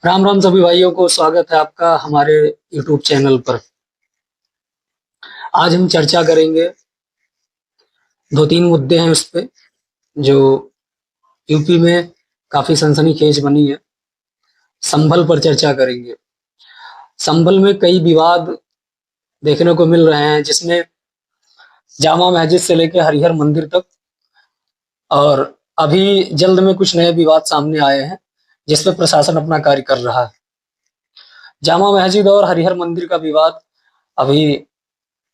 राम राम सभी भाइयों को स्वागत है आपका हमारे YouTube चैनल पर। आज हम चर्चा करेंगे, दो तीन मुद्दे हैं उस पे जो यूपी में काफी सनसनीखेज बनी है। संभल पर चर्चा करेंगे। संभल में कई विवाद देखने को मिल रहे हैं, जिसमें जामा मस्जिद से लेकर हरिहर मंदिर तक, और अभी जल्द में कुछ नए विवाद सामने आए हैं जिस पे प्रशासन अपना कार्य कर रहा है। जामा मस्जिद और हरिहर मंदिर का विवाद अभी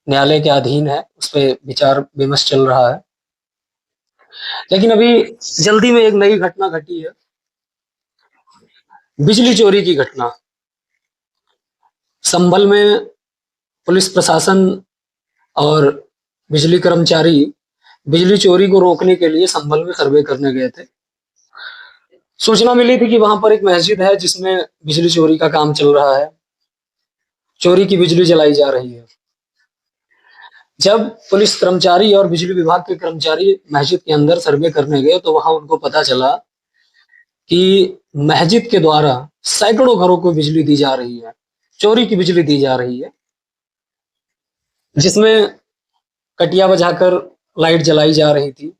न्यायालय के अधीन है, उस पे विचार विमर्श चल रहा है। लेकिन अभी जल्दी में एक नई घटना घटी है, बिजली चोरी की घटना। संभल में पुलिस प्रशासन और बिजली कर्मचारी बिजली चोरी को रोकने के लिए संभल में सर्वे करने गए थे। सूचना मिली थी कि वहां पर एक मस्जिद है जिसमें बिजली चोरी का काम चल रहा है, चोरी की बिजली जलाई जा रही है। जब पुलिस कर्मचारी और बिजली विभाग के कर्मचारी मस्जिद के अंदर सर्वे करने गए तो वहां उनको पता चला कि मस्जिद के द्वारा सैकड़ों घरों को बिजली दी जा रही है, चोरी की बिजली दी जा रही है, जिसमें कटिया बजाकर लाइट जलाई जा रही थी।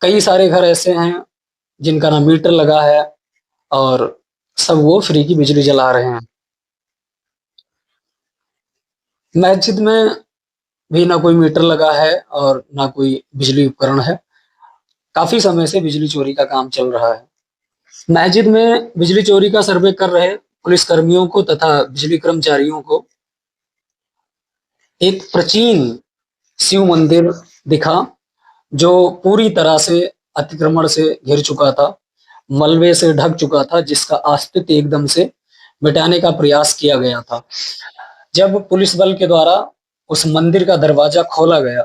कई सारे घर ऐसे हैं जिनका ना मीटर लगा है और सब वो फ्री की बिजली जला रहे हैं। मस्जिद में भी ना कोई मीटर लगा है और ना कोई बिजली उपकरण है। काफी समय से बिजली चोरी का काम चल रहा है। मस्जिद में बिजली चोरी का सर्वे कर रहे पुलिस कर्मियों को तथा बिजली कर्मचारियों को एक प्राचीन शिव मंदिर दिखा, जो पूरी तरह से अतिक्रमण से घिर चुका था, मलबे से ढक चुका था, जिसका अस्तित्व एकदम से मिटाने का प्रयास किया गया था। जब पुलिस बल के द्वारा उस मंदिर का दरवाजा खोला गया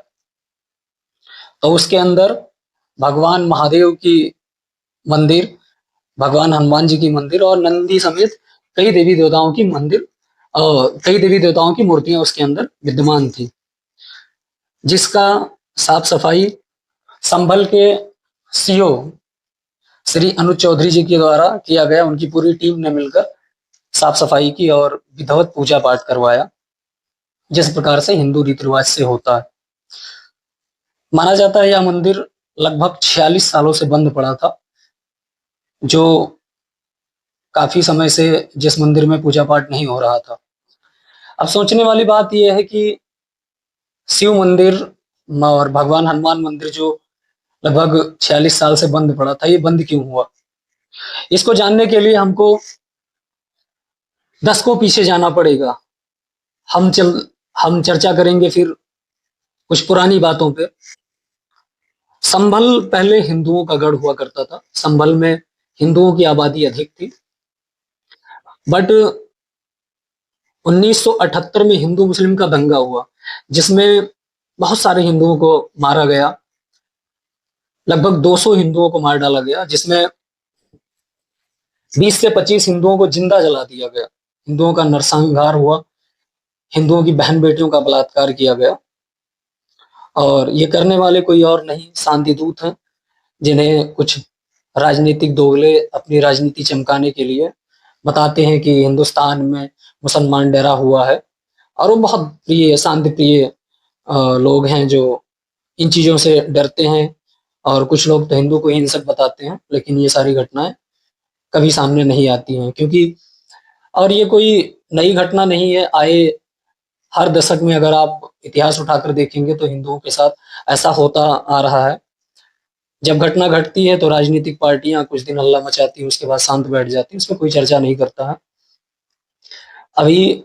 तो उसके अंदर भगवान महादेव की मंदिर, भगवान हनुमान जी की मंदिर और नंदी समेत कई देवी देवताओं की मंदिर और कई देवी देवताओं की मूर्तियां उसके अंदर विद्यमान थी, जिसका साफ सफाई संभल के सीओ श्री अनुज चौधरी जी के द्वारा किया गया। उनकी पूरी टीम ने मिलकर साफ सफाई की और विधिवत पूजा पाठ करवाया, जिस प्रकार से हिंदू रीति रिवाज से होता है। माना जाता है यह मंदिर लगभग 46 सालों से बंद पड़ा था, जो काफी समय से जिस मंदिर में पूजा पाठ नहीं हो रहा था। अब सोचने वाली बात यह है कि शिव मंदिर और भगवान हनुमान मंदिर जो लगभग 46 साल से बंद पड़ा था, ये बंद क्यों हुआ? इसको जानने के लिए हमको दशकों पीछे जाना पड़ेगा। हम चल हम चर्चा करेंगे फिर कुछ पुरानी बातों पे। संभल पहले हिंदुओं का गढ़ हुआ करता था। संभल में हिंदुओं की आबादी अधिक थी, बट 1978 में हिंदू मुस्लिम का दंगा हुआ, जिसमें बहुत सारे हिंदुओं को मारा गया। लगभग 200 हिंदुओं को मार डाला गया, जिसमें 20 से 25 हिंदुओं को जिंदा जला दिया गया। हिंदुओं का नरसंहार हुआ, हिंदुओं की बहन बेटियों का बलात्कार किया गया। और ये करने वाले कोई और नहीं, शांति दूत हैं, जिन्हें कुछ राजनीतिक दोगले अपनी राजनीति चमकाने के लिए बताते हैं कि हिंदुस्तान में मुसलमान डरा हुआ है। और वो बहुत प्रिय शांति प्रिय लोग हैं जो इन चीजों से डरते हैं। और कुछ लोग तो हिंदू को हिंसक बताते हैं, लेकिन ये सारी घटनाएं कभी सामने नहीं आती हैं, क्योंकि और ये कोई नई घटना नहीं है। आए हर दशक में अगर आप इतिहास उठाकर देखेंगे तो हिंदुओं के साथ ऐसा होता आ रहा है। जब घटना घटती है तो राजनीतिक पार्टियां कुछ दिन हल्ला मचाती हैं, उसके बाद शांत बैठ जाती हैं, उसमें कोई चर्चा नहीं करता है। अभी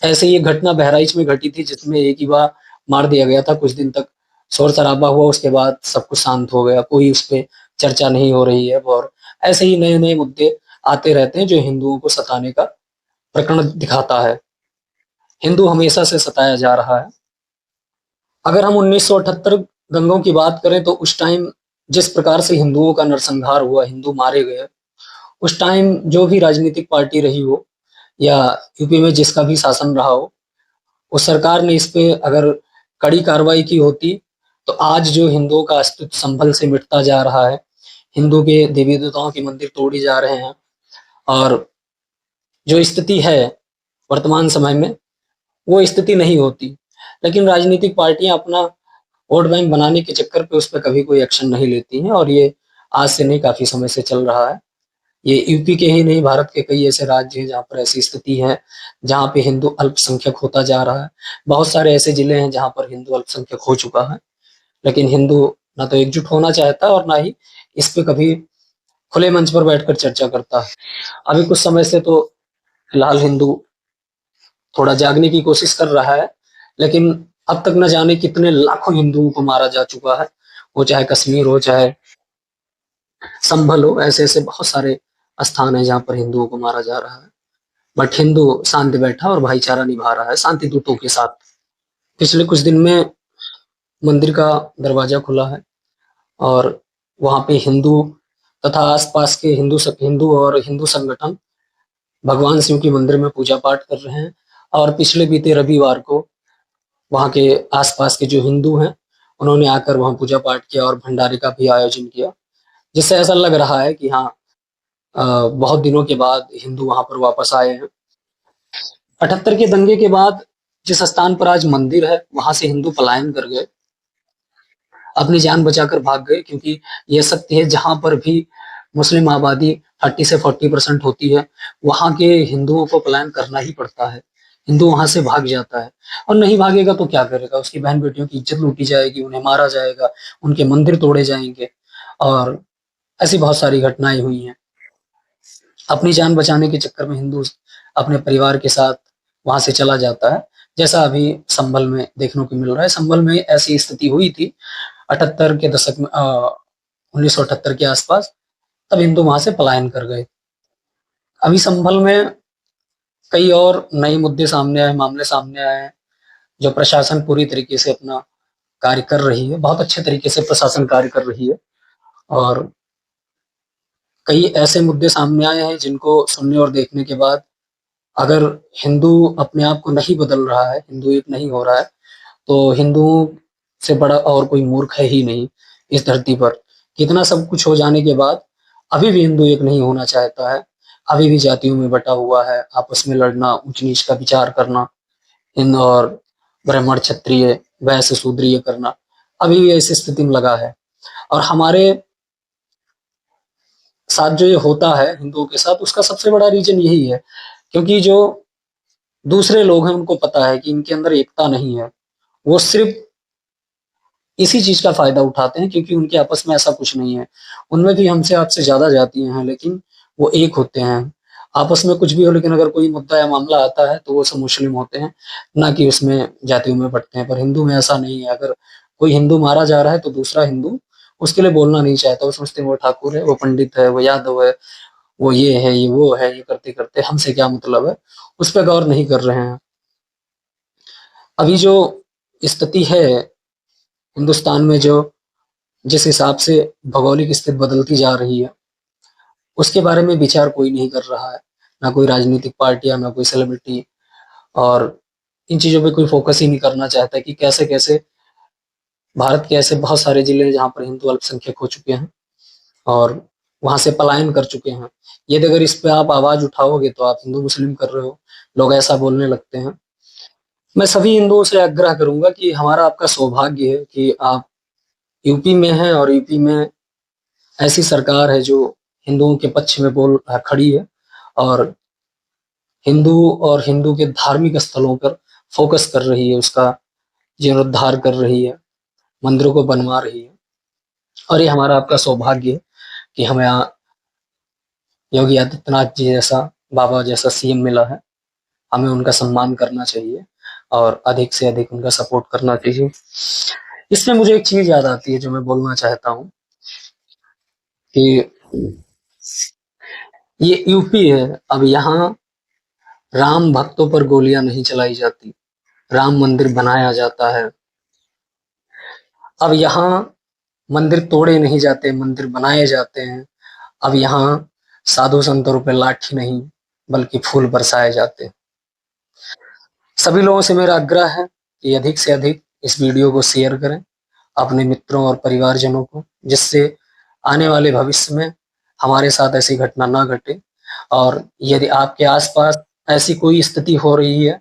ऐसे ही एक घटना बहराइच में घटी थी, जिसमें एक युवा मार दिया गया था। कुछ दिन तक शोर शराबा हुआ, उसके बाद सब कुछ शांत हो गया, कोई उस पर चर्चा नहीं हो रही है। और ऐसे ही नए नए मुद्दे आते रहते हैं जो हिंदुओं को सताने का प्रकरण दिखाता है। हिंदू हमेशा से सताया जा रहा है। अगर हम 1978 दंगों की बात करें तो उस टाइम जिस प्रकार से हिंदुओं का नरसंहार हुआ, हिंदू मारे गए, उस टाइम जो भी राजनीतिक पार्टी रही हो या यूपी में जिसका भी शासन रहा हो, उस सरकार ने इस पे अगर कड़ी कार्रवाई की होती तो आज जो हिंदुओं का अस्तित्व संभल से मिटता जा रहा है, हिंदू के देवी देवताओं के मंदिर तोड़े जा रहे हैं। और जो स्थिति है वर्तमान समय में, वो स्थिति नहीं होती। लेकिन राजनीतिक पार्टियां अपना वोट बैंक बनाने के चक्कर पे उस पर कभी कोई एक्शन नहीं लेती हैं, और ये आज से नहीं, काफी समय से चल रहा है। ये यूपी के ही नहीं, भारत के कई ऐसे राज्य हैं जहाँ पर ऐसी स्थिति है, जहाँ पे हिंदू अल्पसंख्यक होता जा रहा है। बहुत सारे ऐसे जिले हैं जहाँ पर हिंदू अल्पसंख्यक हो चुका है, लेकिन हिंदू ना तो एकजुट होना चाहता और ना ही इस पे कभी खुले मंच पर बैठकर चर्चा करता है। अभी कुछ समय से तो फिलहाल हिंदू थोड़ा जागने की कोशिश कर रहा है, लेकिन अब तक न जाने कितने लाखों हिंदुओं को मारा जा चुका है। वो चाहे कश्मीर हो, चाहे संभल हो, ऐसे ऐसे बहुत सारे स्थान है जहाँ पर हिंदुओं को मारा जा रहा है। बट हिंदू शांति बैठा और भाईचारा निभा रहा है शांति दूतों के साथ। पिछले कुछ दिन में मंदिर का दरवाजा खुला है, और वहां पे हिंदू तथा आसपास के हिंदू और हिंदू संगठन भगवान शिव के मंदिर में पूजा पाठ कर रहे हैं। और पिछले बीते रविवार को वहाँ के आसपास के जो हिंदू हैं, उन्होंने आकर वहाँ पूजा पाठ किया और भंडारे का भी आयोजन किया, जिससे ऐसा लग रहा है कि हाँ, बहुत दिनों के बाद हिंदू वहां पर वापस आए हैं। 78 के दंगे के बाद जिस स्थान पर आज मंदिर है, वहां से हिंदू पलायन कर गए, अपनी जान बचाकर भाग गए, क्योंकि यह सत्य है जहां पर भी मुस्लिम आबादी 30 से 40% होती है, वहां के हिंदुओं को पलायन करना ही पड़ता है। हिंदू वहां से भाग जाता है, और नहीं भागेगा तो क्या करेगा? उसकी बहन बेटियों की इज्जत लूटी जाएगी, उन्हें मारा जाएगा, उनके मंदिर तोड़े जाएंगे, और ऐसी बहुत सारी घटनाएं हुई हैं। अपनी जान बचाने के चक्कर में हिंदू अपने परिवार के साथ वहां से चला जाता है, जैसा अभी संभल में देखने को मिल रहा है। संभल में ऐसी स्थिति हुई थी 78 के दशक में, 1978 के आसपास, तब हिंदू वहां से पलायन कर गए। अभी संभल में कई और नए मुद्दे सामने आए, मामले सामने आए हैं, जो प्रशासन पूरी तरीके से अपना कार्य कर रही है, बहुत अच्छे तरीके से प्रशासन कार्य कर रही है। और कई ऐसे मुद्दे सामने आए हैं जिनको सुनने और देखने के बाद, अगर हिंदू अपने आप को नहीं बदल रहा है, हिंदू एक नहीं हो रहा है, तो हिंदुओं से बड़ा और कोई मूर्ख है ही नहीं इस धरती पर। कितना सब कुछ हो जाने के बाद अभी भी हिंदू एक नहीं होना चाहता है, अभी भी जातियों में बटा हुआ है, आपस में लड़ना, ऊंच नीच का विचार करना, हिंद और ब्राह्मण क्षत्रिय वैश्य शूद्रीय करना, अभी भी ऐसी स्थिति में लगा है। और हमारे साथ जो ये होता है हिंदुओं के साथ, उसका सबसे बड़ा रीजन यही है, क्योंकि जो दूसरे लोग हैं उनको पता है कि इनके अंदर एकता नहीं है। वो सिर्फ इसी चीज का फायदा उठाते हैं, क्योंकि उनके आपस में ऐसा कुछ नहीं है। उनमें भी हमसे आपसे ज्यादा जातियां हैं, लेकिन वो एक होते हैं। आपस में कुछ भी हो, लेकिन अगर कोई मुद्दा या मामला आता है तो वो सब मुस्लिम होते हैं, ना कि उसमें जातियों में बंटते हैं। पर हिंदू में ऐसा नहीं है। अगर कोई हिंदू मारा जा रहा है तो दूसरा हिंदू उसके लिए बोलना नहीं चाहता। वो समझते हैं वो ठाकुर है, वो पंडित है, वो यादव है, वो ये है, ये वो है, ये करते करते हमसे क्या मतलब है, उस पर गौर नहीं कर रहे हैं। अभी जो स्थिति है हिंदुस्तान में, जो जिस हिसाब से भौगोलिक स्थिति बदलती जा रही है, उसके बारे में विचार कोई नहीं कर रहा है। ना कोई राजनीतिक पार्टियां, ना कोई सेलिब्रिटी, और इन चीजों पे कोई फोकस ही नहीं करना चाहता कि कैसे कैसे भारत के ऐसे बहुत सारे जिले हैं जहाँ पर हिंदू अल्पसंख्यक हो चुके हैं और वहां से पलायन कर चुके हैं। यदि अगर इस पे आप आवाज उठाओगे तो आप हिंदू मुस्लिम कर रहे हो, लोग ऐसा बोलने लगते हैं। मैं सभी हिंदुओं से आग्रह करूंगा कि हमारा आपका सौभाग्य है कि आप यूपी में हैं, और यूपी में ऐसी सरकार है जो हिंदुओं के पक्ष में बोल खड़ी है, और हिंदू और हिंदू के धार्मिक स्थलों पर फोकस कर रही है, उसका जीर्णोद्धार कर रही है, मंदिरों को बनवा रही है। और ये हमारा आपका सौभाग्य है कि हमें यहाँ योगी आदित्यनाथ जी जैसा, बाबा जैसा सीएम मिला है। हमें उनका सम्मान करना चाहिए और अधिक से अधिक उनका सपोर्ट करना चाहिए। इसमें मुझे एक चीज याद आती है जो मैं बोलना चाहता हूँ कि ये यूपी है। अब यहाँ राम भक्तों पर गोलियां नहीं चलाई जाती, राम मंदिर बनाया जाता है। अब यहाँ मंदिर तोड़े नहीं जाते, मंदिर बनाए जाते हैं। अब यहाँ साधु संतों पे लाठी नहीं बल्कि फूल बरसाए जाते हैं। सभी लोगों से मेरा आग्रह है कि अधिक से अधिक इस वीडियो को शेयर करें अपने मित्रों और परिवारजनों को, जिससे आने वाले भविष्य में हमारे साथ ऐसी घटना ना घटे। और यदि आपके आसपास ऐसी कोई स्थिति हो रही है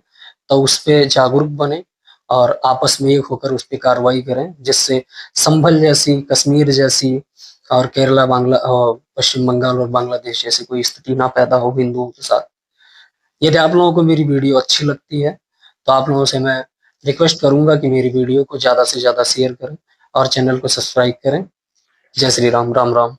तो उस पे जागरूक बने और आपस में एक होकर उस पे कार्रवाई करें, जिससे संभल जैसी, कश्मीर जैसी और केरला, पश्चिम बंगाल और बांग्लादेश जैसी कोई स्थिति ना पैदा हो हिंदुओं के साथ। यदि आप लोगों को मेरी वीडियो अच्छी लगती है तो आप लोगों से मैं रिक्वेस्ट करूंगा कि मेरी वीडियो को ज़्यादा से ज़्यादा शेयर करें और चैनल को सब्सक्राइब करें। जय श्री राम, राम राम।